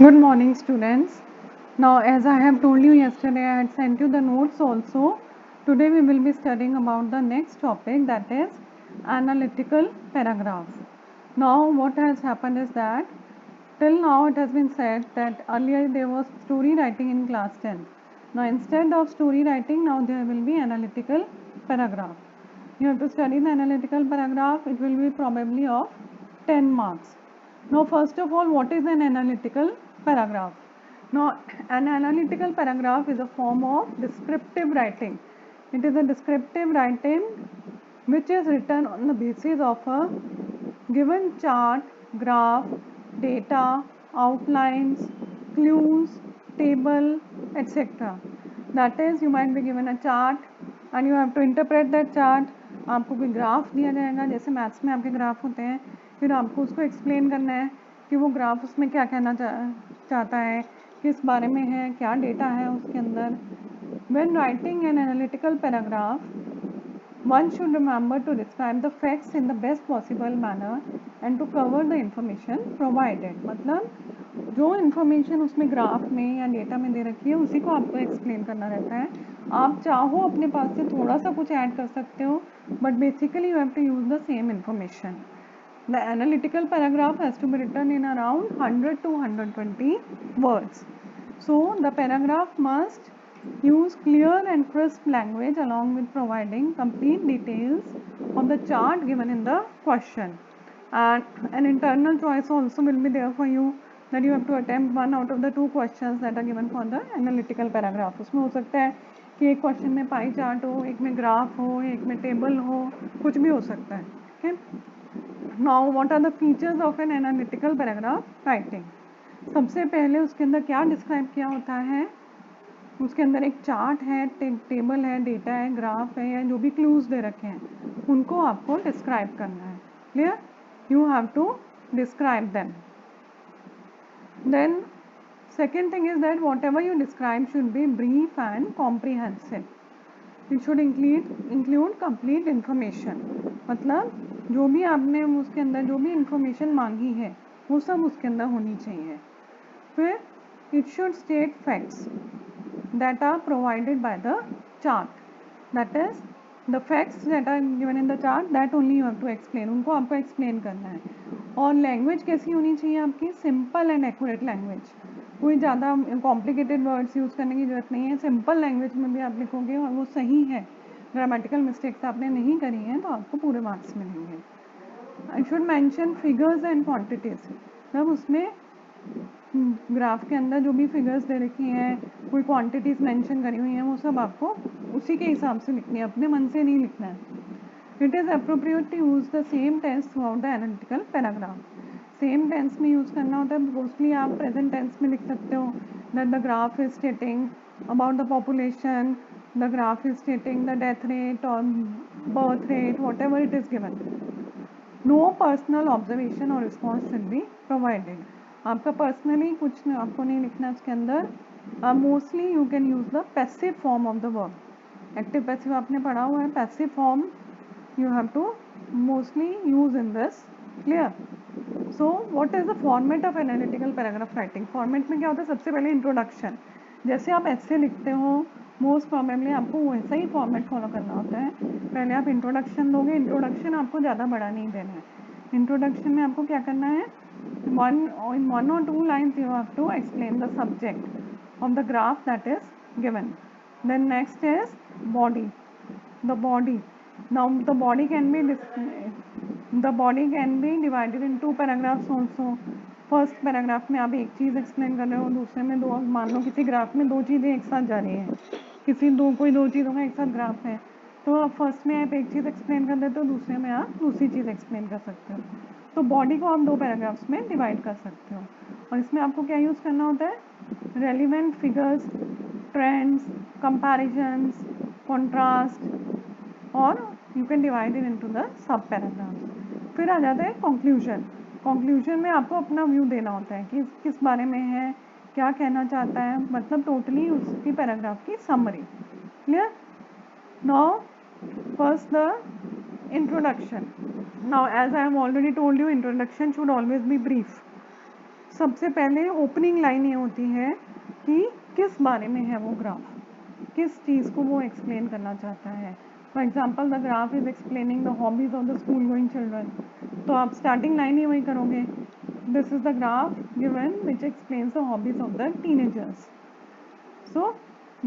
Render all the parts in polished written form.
Good morning, students. Now, as I have told you yesterday, I had sent you the notes also. Today, we will be studying about the next topic, that is analytical paragraph. Now, what has happened is that till now it has been said that earlier there was story writing in class 10. Now, instead of story writing, now there will be analytical paragraph. You have to study the analytical paragraph. It will be probably of 10 marks. Now, first of all, what is an analytical paragraph? Now, an analytical paragraph is a form of descriptive writing. It is a descriptive writing which is written on the basis of a given chart, graph, data, outlines, clues, table, etc. That is, you might be given a chart and you have to interpret that chart. आपको कोई graph दिया जाएगा, जैसे maths में आपके graph होते हैं, फिर आपको उसको एक्सप्लेन करना है कि वो ग्राफ उसमें क्या कहना चाहता है, किस बारे में है, क्या डेटा है उसके अंदर. When writing an analytical paragraph, one should remember to describe the facts in the best possible manner and to cover the information provided. मतलब जो इन्फॉर्मेशन उसमें ग्राफ में या डेटा में दे रखी है उसी को आपको एक्सप्लेन करना रहता है. आप चाहो अपने पास से थोड़ा सा कुछ ऐड कर सकते हो, but basically you have to use the same information. The analytical paragraph has to be written in around 100 to 120 words. So the paragraph must use clear and crisp language along with providing complete details of the chart given in the question. And an internal choice also will be there for you, that you have to attempt one out of the two questions that are given for the analytical paragraph. उसमें हो सकता है कि एक question में pie chart हो, एक में ग्राफ हो, एक में टेबल हो, कुछ भी हो सकता है. Okay? Now what are the features of an analytical paragraph writing? सबसे पहले उसके अंदर क्या डिस्क्राइब किया होता है, उसके अंदर एक चार्ट है, टेबल है, डेटा है, ग्राफ है, या जो भी क्लूज दे रखे हैं उनको आपको डिस्क्राइब करना है. Clear? You have to describe them. Then second thing is that whatever you describe should be brief and comprehensive. It should include complete information. मतलब जो भी आपने उसके अंदर जो भी इंफॉर्मेशन मांगी है वो सब उसके अंदर होनी चाहिए. फिर it should state facts that are provided by the chart. That is, the facts that are given in the chart, that only you have to explain. उनको आपको explain करना है. और लैंग्वेज कैसी होनी चाहिए आपकी? Simple and accurate language. कोई ज़्यादा कॉम्प्लिकेटेड वर्ड्स यूज़ करने की ज़रूरत नहीं है. सिंपल लैंग्वेज में भी आप लिखोगे और वो सही है, ग्रामेटिकल मिस्टेक्स आपने नहीं करी हैं, तो आपको पूरे मार्क्स मिलेंगे. I should mention figures and quantities. तब उसमें ग्राफ के अंदर जो भी फिगर्स दे रखी हैं, कोई क्वांटिटीज़ मेंशन करी हुई हैं, वो सब आपको उसी के हिसाब से लिखनी है, अपने मन से नहीं लिखना है. It is appropriate to use the same tense throughout the analytical paragraph. Same tense में यूज़ करना होता है. मोस्टली आप प्रेजेंट टेंस में लिख सकते हो that the graph is stating about the population, the graph is stating the death rate और birth rate, whatever it is given. No personal observation और रिस्पॉन्स शुड बी प्रोवाइडेड. आपका personally कुछ आपको नहीं लिखना है उसके अंदर. Mostly you can use the passive form of the verb. Active passive आपने पढ़ा हुआ है. Passive form you have to mostly use in this. Clear? So what is the format of analytical paragraph writing? Format में क्या होता है? सबसे पहले इंट्रोडक्शन. जैसे आप ऐसे लिखते हो, मोस्ट प्रॉबेबली आपको वैसा ही फॉर्मेट फॉलो करना होता है. पहले आप इंट्रोडक्शन दोगे. इंट्रोडक्शन आपको ज़्यादा बड़ा नहीं देना है. इंट्रोडक्शन में आपको क्या करना है? one or two lines you have to explain the subject of the graph that is given. Then next is body. The body. Now the body can be divided in two paragraphs also. First paragraph में आप एक चीज़ explain कर रहे हो, दूसरे में दो. मान लो किसी ग्राफ में दो चीज़ें एक साथ जा रही हैं, कोई दो चीज़ों का एक साथ ग्राफ है, तो आप फर्स्ट में आप एक चीज़ एक्सप्लेन कर देते हो, दूसरे में आप दूसरी चीज़ एक्सप्लेन कर सकते हो. तो बॉडी को आप दो पैराग्राफ्स में डिवाइड कर सकते हो. और इसमें आपको क्या यूज़ करना होता है? Relevant figures, trends, comparisons, contrast, और you can divide it into the sub paragraph. फिर आ जाता है कंक्लूजन. कंक्लूजन में आपको अपना व्यू देना होता है कि किस बारे में है, क्या कहना चाहता है, मतलब टोटली उसकी पैराग्राफ की summary. Clear? Now first the introduction. Now as I have already told you, introduction should always be brief. सबसे पहले ओपनिंग लाइन ये होती है कि किस बारे में है वो ग्राफ, किस चीज़ को वो एक्सप्लेन करना चाहता है. For example the graph is explaining the hobbies of the school going children, तो आप स्टार्टिंग लाइन ही वही करोगे. This is the graph given which explains the hobbies of the teenagers. So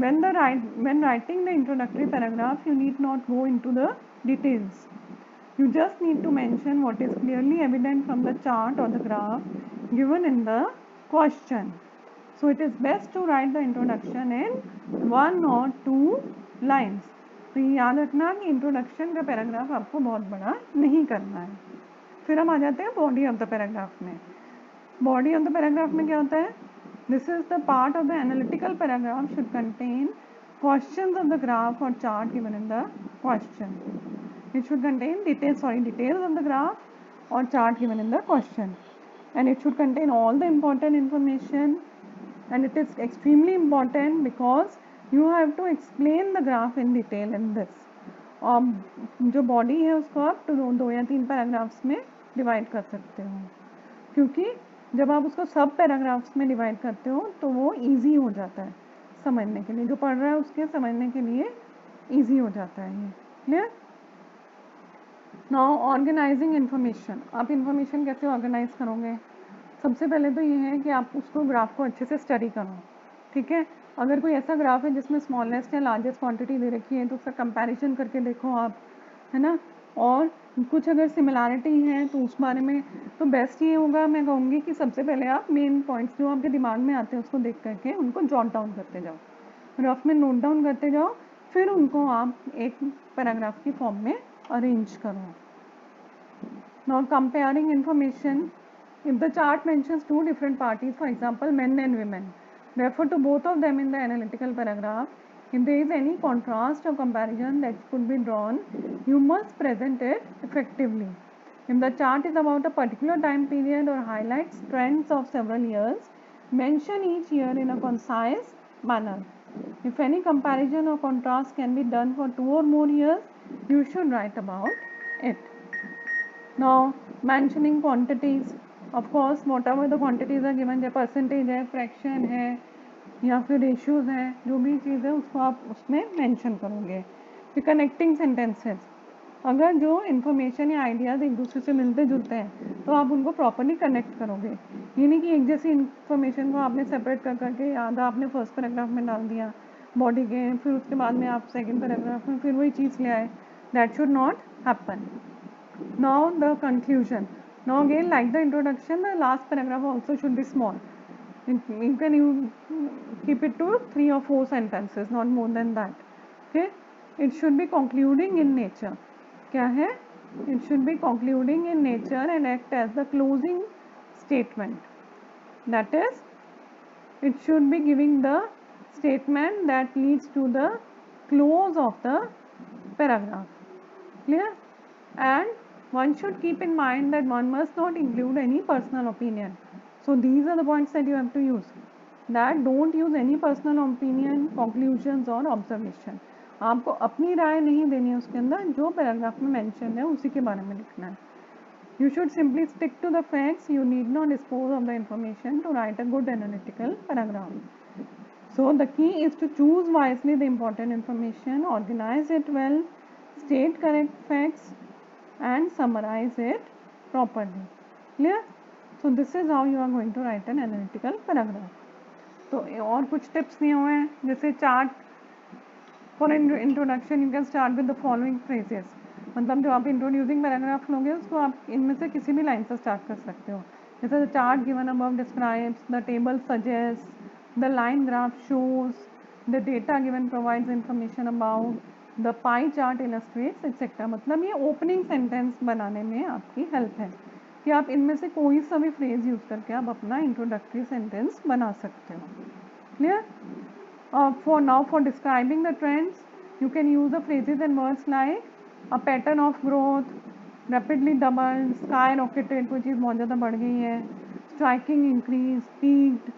when writing the introductory paragraph, you need not go into the details. You just need to mention what is clearly evident from the chart or the graph given in the question. So it is best to write the introduction in 1 or 2 lines. तो ये याद रखना कि introduction का paragraph आपको बहुत बड़ा नहीं करना है. फिर हम आ जाते हैं बॉडी ऑफ द पैराग्राफ में. बॉडी ऑफ द पैराग्राफ में क्या होता है? This is the part of the analytical paragraph should contain questions of the graph or chart given in the question. It should contain details of the graph or chart given in the question, and it should contain all the important information, and it is extremely important because you have to explain the graph in detail in this. जो body है उसको आप 2 या 3 paragraphs में divide कर सकते हो, क्योंकि जब आप उसको सब पैराग्राफ्स में डिवाइड करते हो तो वो इजी हो जाता है समझने के लिए, जो पढ़ रहा है उसके समझने के लिए इजी हो जाता है ये. क्लियर? Now organising information. आप इन्फॉर्मेशन कैसे ऑर्गेनाइज करोगे? सबसे पहले तो ये है कि आप उसको ग्राफ को अच्छे से स्टडी करो. ठीक है, अगर कोई ऐसा ग्राफ है जिसमें स्मॉलेस्ट या लार्जेस्ट क्वांटिटी दे रखी है तो उसका कंपैरिजन करके देखो आप, है ना. और कुछ अगर सिमिलैरिटी है तो उस बारे में तो बेस्ट ये होगा, मैं कहूँगी कि सबसे पहले आप मेन पॉइंट्स जो आपके दिमाग में आते हैं उसको देख करके उनको जॉट डाउन करते जाओ, रफ में नोट डाउन करते जाओ, फिर उनको आप एक पैराग्राफ की फॉर्म में अरेंज करो. Now comparing information, if the chart mentions 2 different parties, for example men and women, refer to both of them in the analytical paragraph. If there is any contrast or comparison that could be drawn, you must present it effectively. If the chart is about a particular time period or highlights trends of several years, mention each year in a concise manner. If any comparison or contrast can be done for 2 or more years, you should write about it. Now mentioning quantities, of course whatever the quantities are given, जैसे percentage है, fraction है या फिर ratios है, जो भी चीज़ है उसको आप उसमें मेंशन करोगे. फिर कनेक्टिंग सेंटेंसेस, अगर जो इन्फॉर्मेशन या आइडियाज़ एक दूसरे से मिलते जुलते हैं तो आप उनको प्रॉपरली कनेक्ट करोगे. ये नहीं कि एक जैसी इन्फॉर्मेशन को आपने सेपरेट कर करके आधा आपने फर्स्ट पैराग्राफ में डाल दिया बॉडी के, फिर उसके बाद में आप सेकेंड पैराग्राफ में फिर वही चीज़ ले आए. That should not happen. Now the conclusion. Now again, like the introduction, the last paragraph also should be small. You can keep it to 3 or 4 sentences, not more than that. Okay? It should be concluding in nature. क्या है? It should be concluding in nature and act as the closing statement. That is, it should be giving the statement that leads to the close of the paragraph. Clear? And one should keep in mind that one must not include any personal opinion. So these are the points that you have to use. That don't use any personal opinion, conclusions or observation. आपको अपनी राय नहीं देनी है उसके अंदर, जो paragraph में mention है उसी के बारे में लिखना है. You should simply stick to the facts. You need not dispose of the information to write a good analytical paragraph. So the key is to choose wisely the important information, organize it well, state correct facts, and summarize it properly. Clear? So this is how you are going to write an analytical paragraph. तो और कुछ tips दिए हुए हैं, जैसे chart for introduction you can start with the following phrases. मतलब जो आप इंट्रोड्यूसिंग पैराग्राफ लोगे उसको आप इनमें से किसी भी लाइन से स्टार्ट कर सकते हो. जैसे the chart given above describes, the table suggest, the line graph shows, the data given provides information about, the pie chart illustrates etcetera. मतलब ये ओपनिंग सेंटेंस बनाने में आपकी हेल्प है कि आप इनमें से कोई सा भी फ्रेज यूज़ करके आप अपना इंट्रोडक्टरी सेंटेंस बना सकते हो. Clear? For describing the trends, you can use the phrases and words like a pattern of growth, rapidly doubled, skyrocketed, कोई चीज़ बहुत ज़्यादा बढ़ गई है, striking increase, peaked,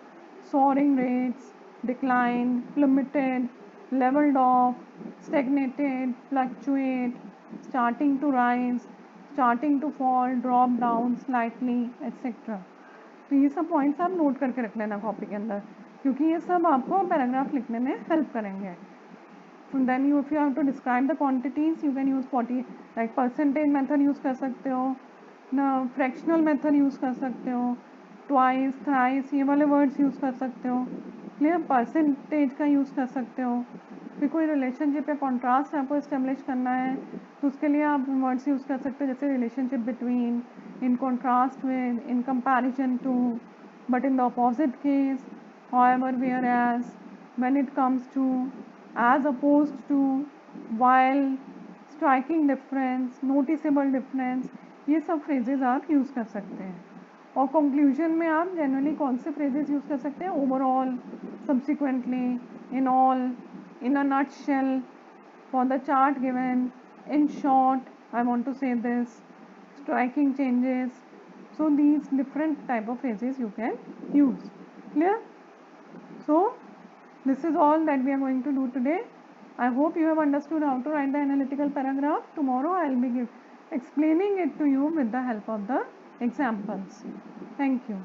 soaring rates, decline, plummeted, leveled off, stagnated, fluctuate, starting to rise, starting to fall, drop down slightly, etc. तो ये सब points आप नोट करके रख लेना कॉपी के अंदर, क्योंकि ये सब आपको पैराग्राफ लिखने में हेल्प करेंगे. Then you if you have to describe the quantities you can use 40 like percentage method use कर सकते हो ना, फ्रैक्शनल मेथड यूज़ कर सकते हो, ट्वाइस थ्राइस ये वाले वर्ड्स यूज़ कर सकते हो. क्लियर. परसेंटेज का यूज़ कर सकते हो. फिर कोई रिलेशनशिप या कॉन्ट्रास्ट आपको इस्टेब्लिश करना है तो उसके लिए आप वर्ड्स यूज़ कर सकते हो, जैसे relationship between, in contrast with, in comparison to, but in the opposite case, however, whereas, when it comes to, as opposed to, while, striking difference, noticeable difference, ये सब फ्रेजेज आप यूज़ कर सकते हैं. और कंक्लूजन में आप जनरली कौन से फ्रेजेस यूज़ कर सकते हैं? Overall, subsequently, in all, in a nutshell, for the chart given, in short, I want to say this, striking changes. So these different type of phrases you can use. Clear? So this is all that we are going to do today. I hope you have understood how to write the analytical paragraph. Tomorrow I will be explaining it to you with the help of the examples. Thank you.